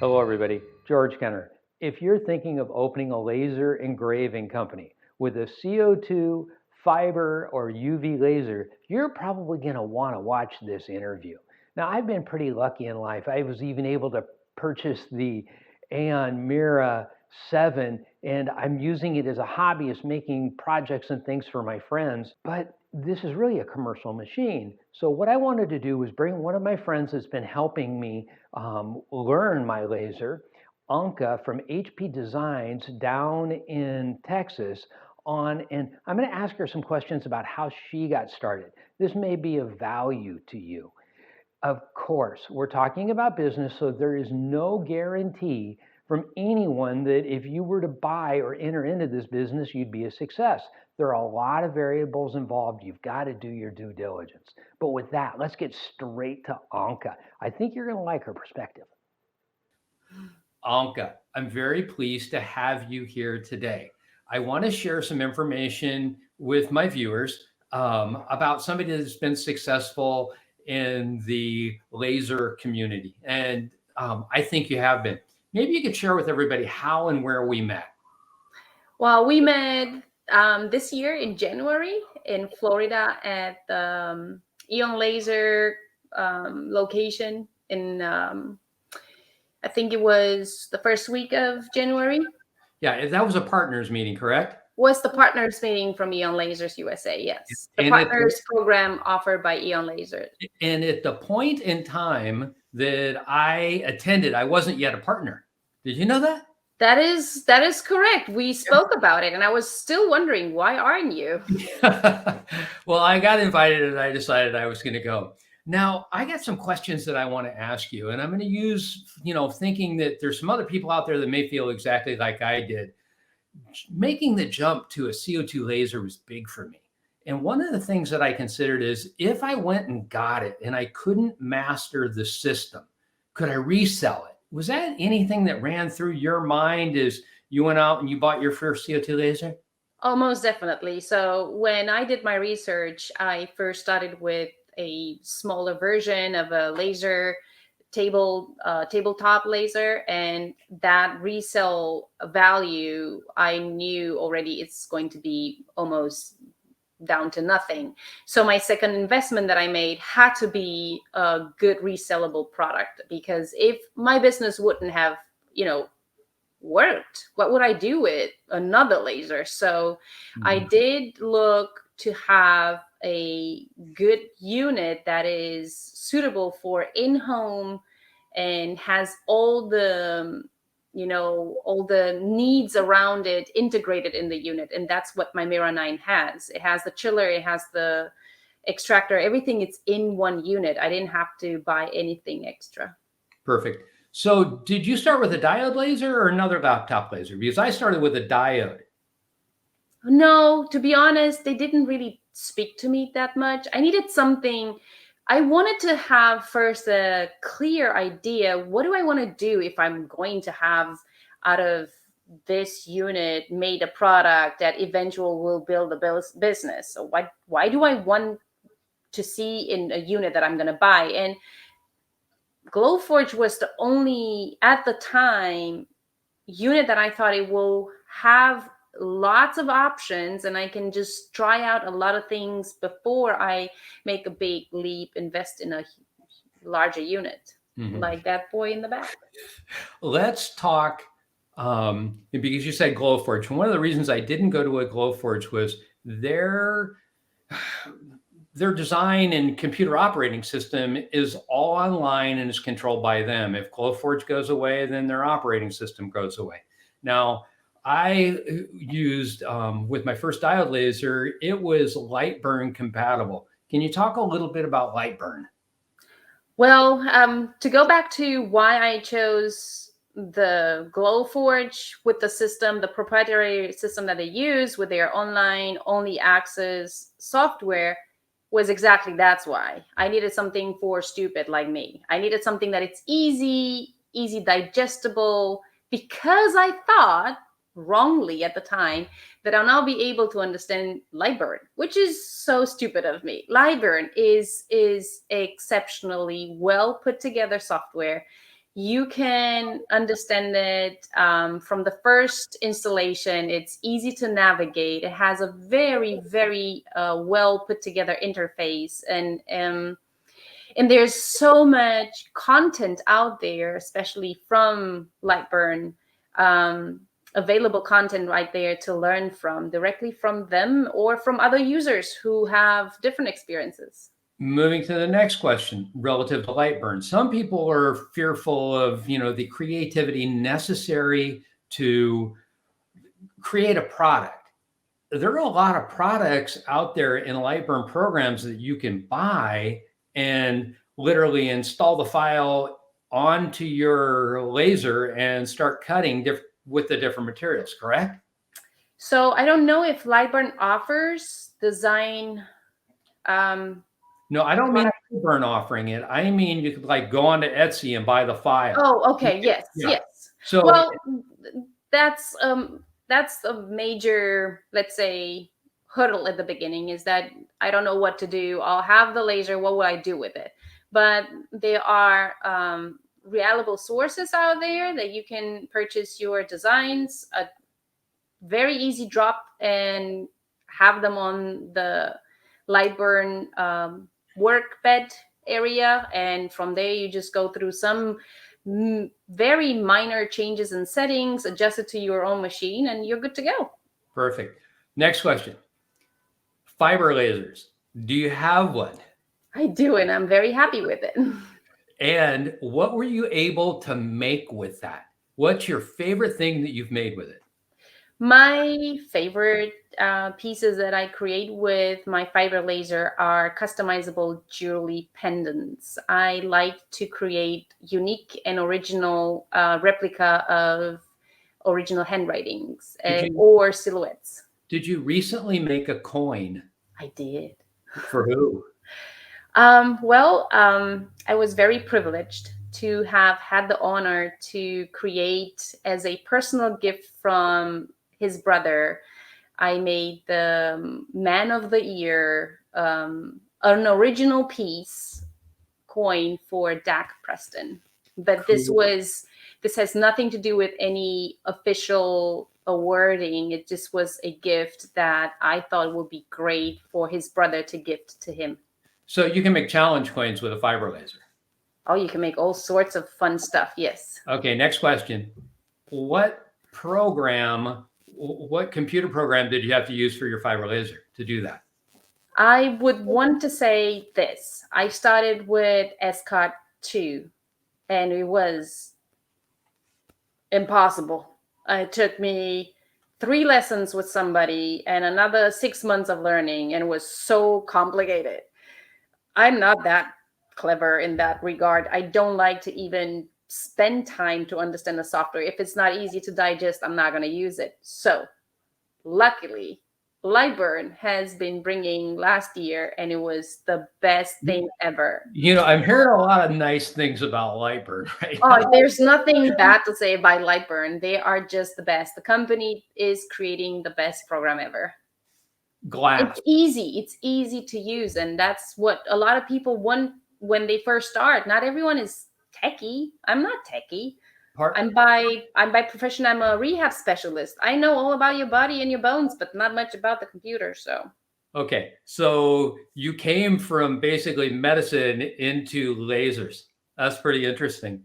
Hello, everybody. G.Kenner. If you're thinking of opening a laser engraving company with a CO2, fiber, or UV laser, you're probably going to want to watch this interview. Now, I've been pretty lucky in life. I was even able to purchase the Aeon Mira 7, and I'm using it as a hobbyist, making projects and things for my friends. But this is really a commercial machine. So what I wanted to do was bring one of my friends that's been helping me learn my laser, Anca from HP Designs down in Texas, on, and I'm going to ask her some questions about how she got started. This may be of value to you. Of course, we're talking about business, so there is no guarantee from anyone that if you were to buy or enter into this business, you'd be a success. There are a lot of variables involved. You've got to do your due diligence. But with that, let's get straight to Anca. I think you're going to like her perspective. Anca, I'm very pleased to have you here today. I want to share some information with my viewers about somebody that's been successful in the laser community. And I think you have been. Maybe you could share with everybody how and where we met. Well, we met this year in January in Florida at the Aeon Laser location in, I think it was the first week of January. Yeah, that was a partners meeting, correct? Was the partners meeting from Aeon Lasers USA, yes. The partners program offered by Aeon Lasers. And at the point in time that I attended, I wasn't yet a partner. Did you know that? That is correct. We spoke about it, and I was still wondering, why aren't you? Well, I got invited, and I decided I was going to go. Now, I got some questions that I want to ask you, and I'm going to use, thinking that there's some other people out there that may feel exactly like I did. Making the jump to a CO2 laser was big for me. And one of the things that I considered is if I went and got it and I couldn't master the system, could I resell it? Was that anything that ran through your mind as you went out and you bought your first CO2 laser? Oh, most definitely. So when I did my research, I first started with a smaller version of a laser tabletop laser, and that resale value, I knew already it's going to be almost down to nothing. So my second investment that I made had to be a good resellable product, because if my business wouldn't have, worked, what would I do with another laser? So I did look to have a good unit that is suitable for in-home and has all the needs around it integrated in the unit. And that's what my Mira 9 has. It has the chiller, it has the extractor, everything. It's in one unit. I didn't have to buy anything extra. Perfect. So did you start with a diode laser or another laptop laser? Because I started with a diode. No, to be honest, they didn't really speak to me that much. I needed something. I wanted to have first a clear idea. What do I want to do if I'm going to have out of this unit made a product that eventually will build a business? So why do I want to see in a unit that I'm going to buy? And Glowforge was the only, at the time, unit that I thought it will have lots of options and I can just try out a lot of things before I make a big leap, invest in a larger unit, like that boy in the back. Let's talk, because you said Glowforge. One of the reasons I didn't go to a Glowforge was their design and computer operating system is all online and is controlled by them. If Glowforge goes away, then their operating system goes away. Now, I used, with my first diode laser, it was Lightburn compatible. Can you talk a little bit about Lightburn? Well, to go back to why I chose the Glowforge with the system, the proprietary system that they use with their online only access software, was exactly that's why. I needed something for stupid like me. I needed something that it's easy digestible, because I thought wrongly at the time that I'll now be able to understand Lightburn, which is so stupid of me. Lightburn is exceptionally well put together software. You can understand it from the first installation. It's easy to navigate. It has a very, very well put together interface, and there's so much content out there, especially from Lightburn. Available content right there to learn from directly from them or from other users who have different experiences. Moving to the next question relative to Lightburn. Some people are fearful of, the creativity necessary to create a product. There are a lot of products out there in Lightburn programs that you can buy and literally install the file onto your laser and start cutting with the different materials, correct? So I don't know if Lightburn offers design. No, I don't mean Lightburn offering it. I mean, you could like go onto Etsy and buy the file. Oh, okay. Yes, Yeah. yes. So well, that's a major, let's say, hurdle at the beginning, is that I don't know what to do. I'll have the laser. What will I do with it? But there are reliable sources out there that you can purchase your designs, a very easy drop, and have them on the Lightburn workbed area. And from there, you just go through some very minor changes in settings, adjust it to your own machine, and you're good to go. Perfect. Next question. Fiber lasers. Do you have one? I do, and I'm very happy with it. And what were you able to make with that? What's your favorite thing that you've made with it? My favorite pieces that I create with my fiber laser are customizable jewelry pendants. I like to create unique and original replica of original handwritings or silhouettes. Did you recently make a coin? I did. For who? I was very privileged to have had the honor to create, as a personal gift from his brother, I made the Man of the Year, an original piece coin for Dak Preston. But cool. This has nothing to do with any official awarding. It just was a gift that I thought would be great for his brother to gift to him. So you can make challenge coins with a fiber laser? Oh, you can make all sorts of fun stuff, yes. Okay, next question. What computer program did you have to use for your fiber laser to do that? I would want to say this. I started with SCOT 2, and it was impossible. It took me 3 lessons with somebody and another 6 months of learning, and it was so complicated. I'm not that clever in that regard. I don't like to even spend time to understand the software. If it's not easy to digest, I'm not going to use it. So luckily, Lightburn has been bringing last year, and it was the best thing ever. I'm hearing a lot of nice things about Lightburn right now. Oh, there's nothing bad to say about Lightburn. They are just the best. The company is creating the best program ever. Glass. It's easy to use, and that's what a lot of people want when they first start. Not everyone is techie. I'm not techie. I'm by profession, I'm a rehab specialist. I know all about your body and your bones, but not much about the computer. So okay, so you came from basically medicine into lasers. That's pretty interesting.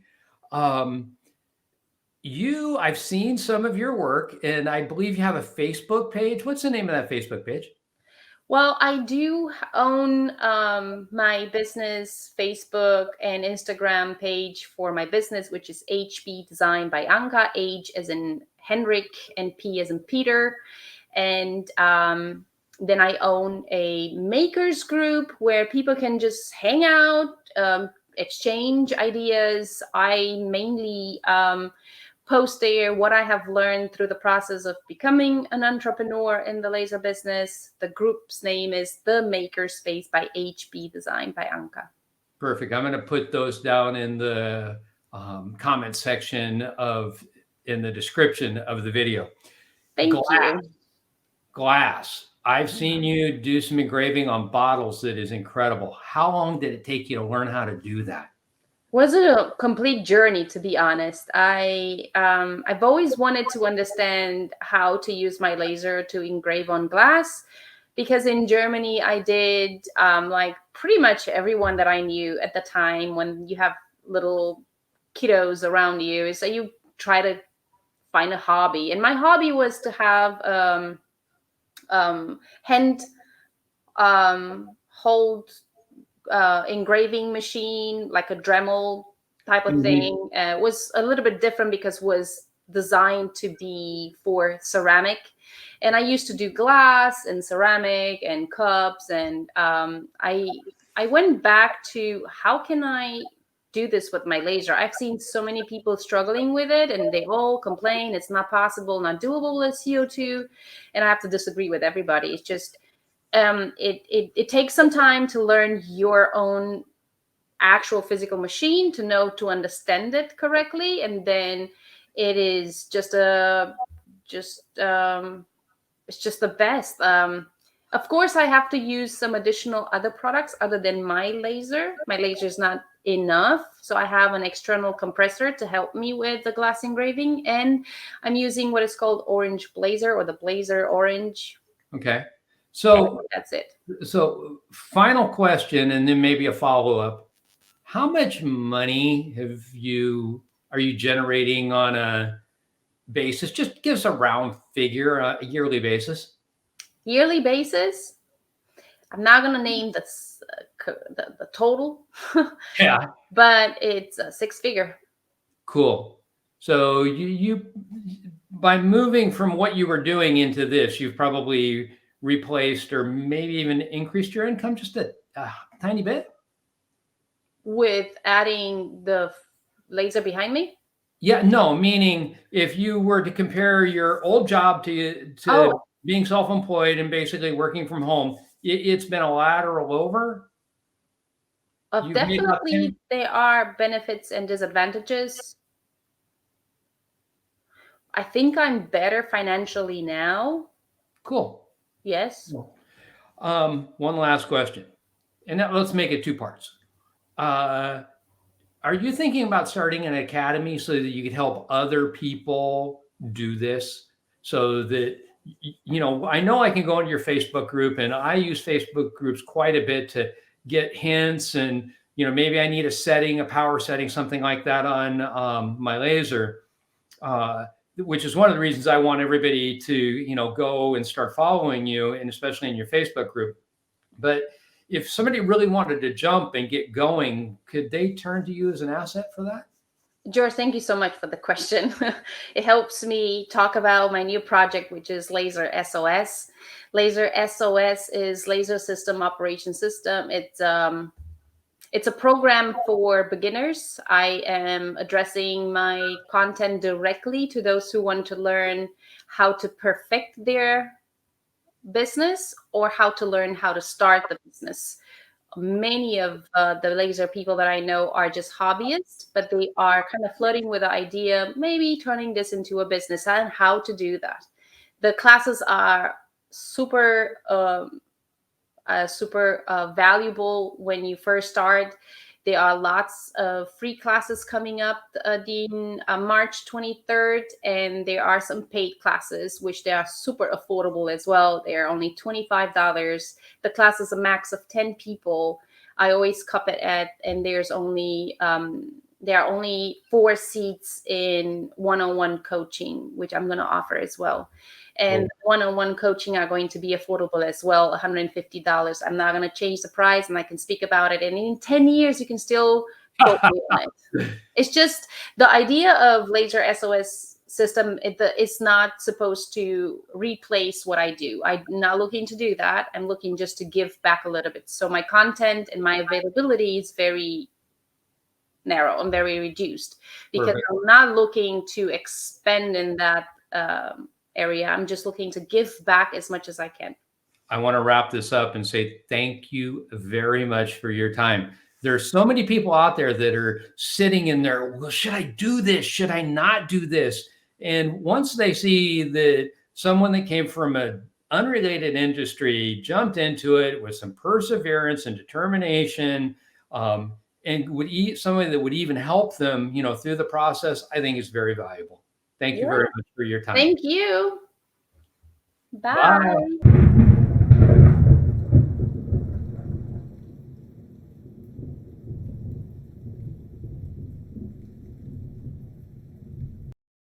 I've seen some of your work, and I believe you have a Facebook page. What's the name of that Facebook page? Well, I do own my business Facebook and Instagram page for my business, which is HB Design by Anca, H as in Henrik and P as in Peter. And then I own a makers group where people can just hang out, exchange ideas. I mainly post there what I have learned through the process of becoming an entrepreneur in the laser business. The group's name is The Makerspace by HB Design by Anca. Perfect. I'm going to put those down in the comment section in the description of the video. Thank you. Glass. I've seen you do some engraving on bottles that is incredible. How long did it take you to learn how to do that? Was a complete journey, to be honest. I've always wanted to understand how to use my laser to engrave on glass, because in Germany I did like pretty much everyone that I knew at the time. When you have little kiddos around you, so you try to find a hobby, and my hobby was to have hand hold engraving machine, like a Dremel type of Mhm. thing. Was a little bit different because was designed to be for ceramic, and I used to do glass and ceramic and cups, and I went back to how can I do this with my laser. I've seen so many people struggling with it, and they all complain it's not possible, not doable with CO2, and I have to disagree with everybody. It's just it takes some time to learn your own actual physical machine, to know to understand it correctly, and then it is just it's just the best. Of course, I have to use some additional other products other than my laser. My laser is not enough, so I have an external compressor to help me with the glass engraving, and I'm using what is called orange blazer, or the blazer orange, Okay. and So, that's it. so final question, and then maybe a follow-up. How much money are you generating on a basis? Just give us a round figure, a yearly basis. Yearly basis, I'm not going to name the total, Yeah. but it's a six figure. Cool. So you by moving from what you were doing into this, you've probably replaced or maybe even increased your income just a tiny bit. With adding the laser behind me. Yeah, no, meaning if you were to compare your old job to Oh, being self-employed and basically working from home, it's been a lateral over. You've made about 10. definitely there are benefits and disadvantages. I think I'm better financially now. Cool. Yes. Cool. One last question, and let's make it two parts. Uh, Are you thinking about starting an academy so that you could help other people do this? So that, I know I can go into your Facebook group, and I use Facebook groups quite a bit to get hints, and maybe I need a setting, a power setting, something like that on my laser, which is one of the reasons I want everybody to go and start following you, and especially in your Facebook group. But if somebody really wanted to jump and get going, could they turn to you as an asset for that? George, thank you so much for the question. It helps me talk about my new project, which is Laser SOS. Laser SOS is Laser System Operation System. It's a program for beginners. I am addressing my content directly to those who want to learn how to perfect their business, or how to learn how to start the business. Many of the laser people that I know are just hobbyists, but they are kind of flirting with the idea, maybe turning this into a business, and how to do that. The classes are super valuable when you first start. There are lots of free classes coming up in March 23rd, and there are some paid classes, which they are super affordable as well. They are only $25. The class is a max of 10 people. I always cup it at, and there are only 4 seats in one-on-one coaching, which I'm going to offer as well. And one-on-one coaching are going to be affordable as well, $150. I'm not going to change the price, and I can speak about it. And in 10 years, you can still quote me on it. It's just the idea of Laser SOS system. It's not supposed to replace what I do. I'm not looking to do that. I'm looking just to give back a little bit. So my content and my availability is very narrow and very reduced, because Perfect. I'm not looking to expand in that area. I'm just looking to give back as much as I can. I want to wrap this up and say thank you very much for your time. There are so many people out there that are sitting in there, well, should I do this? Should I not do this? And once they see that someone that came from an unrelated industry jumped into it with some perseverance and determination, and somebody that would even help them, through the process, I think is very valuable. Thank you very much for your time. Thank you. Bye. Bye.